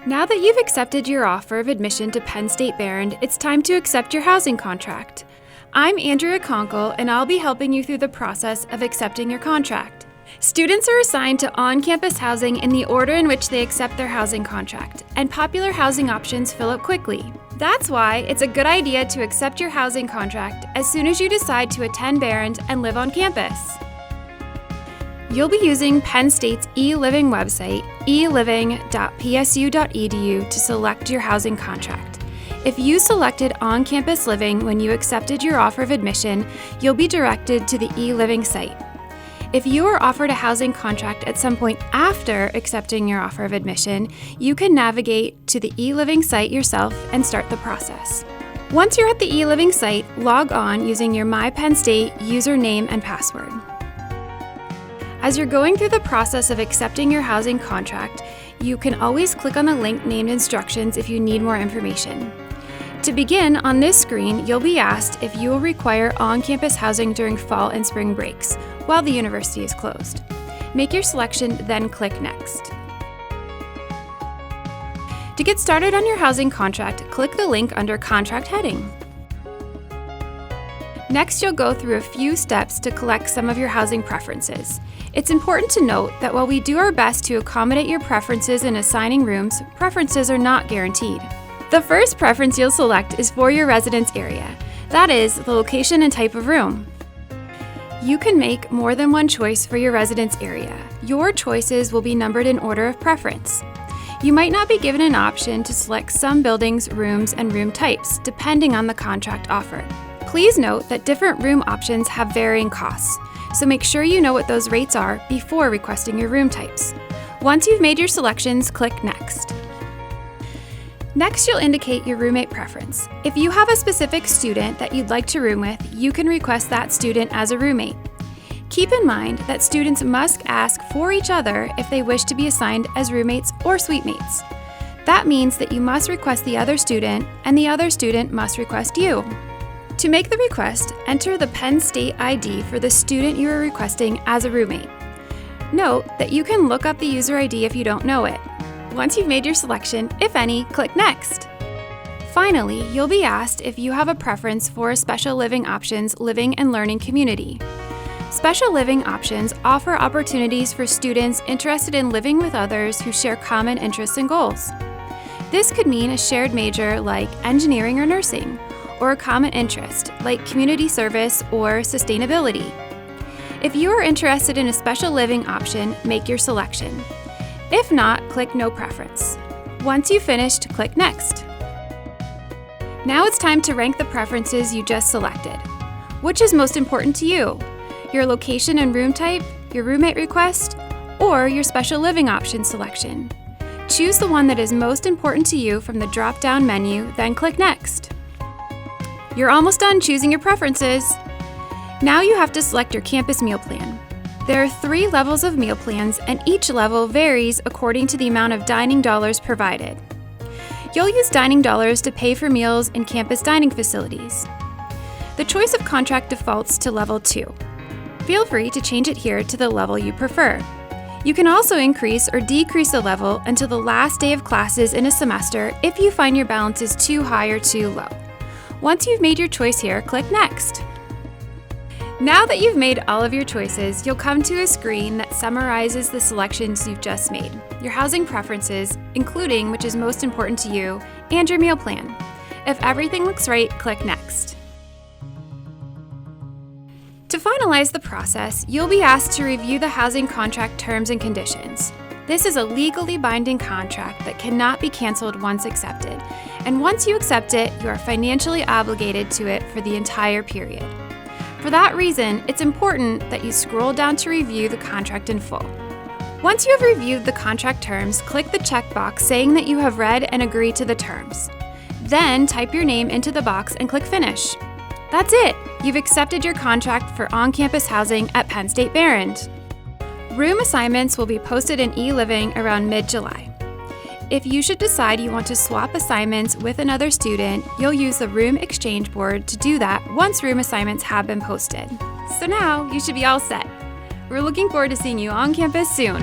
Now that you've accepted your offer of admission to Penn State Behrend, it's time to accept your housing contract. I'm Andrea Conkle, and I'll be helping you through the process of accepting your contract. Students are assigned to on-campus housing in the order in which they accept their housing contract, and popular housing options fill up quickly. That's why it's a good idea to accept your housing contract as soon as you decide to attend Behrend and live on campus. You'll be using Penn State's eLiving website, eliving.psu.edu, to select your housing contract. If you selected on-campus living when you accepted your offer of admission, you'll be directed to the eLiving site. If you are offered a housing contract at some point after accepting your offer of admission, you can navigate to the eLiving site yourself and start the process. Once you're at the eLiving site, log on using your MyPennState username and password. As you're going through the process of accepting your housing contract, you can always click on the link named Instructions if you need more information. To begin, on this screen, you'll be asked if you will require on-campus housing during fall and spring breaks, while the university is closed. Make your selection, then click Next. To get started on your housing contract, click the link under Contract heading. Next, you'll go through a few steps to collect some of your housing preferences. It's important to note that while we do our best to accommodate your preferences in assigning rooms, preferences are not guaranteed. The first preference you'll select is for your residence area. That is, the location and type of room. You can make more than one choice for your residence area. Your choices will be numbered in order of preference. You might not be given an option to select some buildings, rooms, and room types, depending on the contract offered. Please note that different room options have varying costs, so make sure you know what those rates are before requesting your room types. Once you've made your selections, click Next. Next, you'll indicate your roommate preference. If you have a specific student that you'd like to room with, you can request that student as a roommate. Keep in mind that students must ask for each other if they wish to be assigned as roommates or suite mates. That means that you must request the other student, and the other student must request you. To make the request, enter the Penn State ID for the student you are requesting as a roommate. Note that you can look up the user ID if you don't know it. Once you've made your selection, if any, click Next. Finally, you'll be asked if you have a preference for a special living options living and learning community. Special living options offer opportunities for students interested in living with others who share common interests and goals. This could mean a shared major like engineering or nursing, or a common interest like community service or sustainability. If you are interested in a special living option, make your selection. If not, click No Preference. Once you've finished, click Next. Now it's time to rank the preferences you just selected. Which is most important to you? Your location and room type, your roommate request, or your special living option selection? Choose the one that is most important to you from the drop-down menu, then click Next. You're almost done choosing your preferences. Now you have to select your campus meal plan. There are 3 levels of meal plans, and each level varies according to the amount of dining dollars provided. You'll use dining dollars to pay for meals in campus dining facilities. The choice of contract defaults to level 2. Feel free to change it here to the level you prefer. You can also increase or decrease the level until the last day of classes in a semester if you find your balance is too high or too low. Once you've made your choice here, click Next. Now that you've made all of your choices, you'll come to a screen that summarizes the selections you've just made, your housing preferences, including which is most important to you, and your meal plan. If everything looks right, click Next. To finalize the process, you'll be asked to review the housing contract terms and conditions. This is a legally binding contract that cannot be canceled once accepted, and once you accept it, you are financially obligated to it for the entire period. For that reason, it's important that you scroll down to review the contract in full. Once you have reviewed the contract terms, click the checkbox saying that you have read and agreed to the terms. Then type your name into the box and click Finish. That's it! You've accepted your contract for on-campus housing at Penn State Behrend. Room assignments will be posted in eLiving around mid-July. If you should decide you want to swap assignments with another student, you'll use the room exchange board to do that once room assignments have been posted. So now you should be all set. We're looking forward to seeing you on campus soon.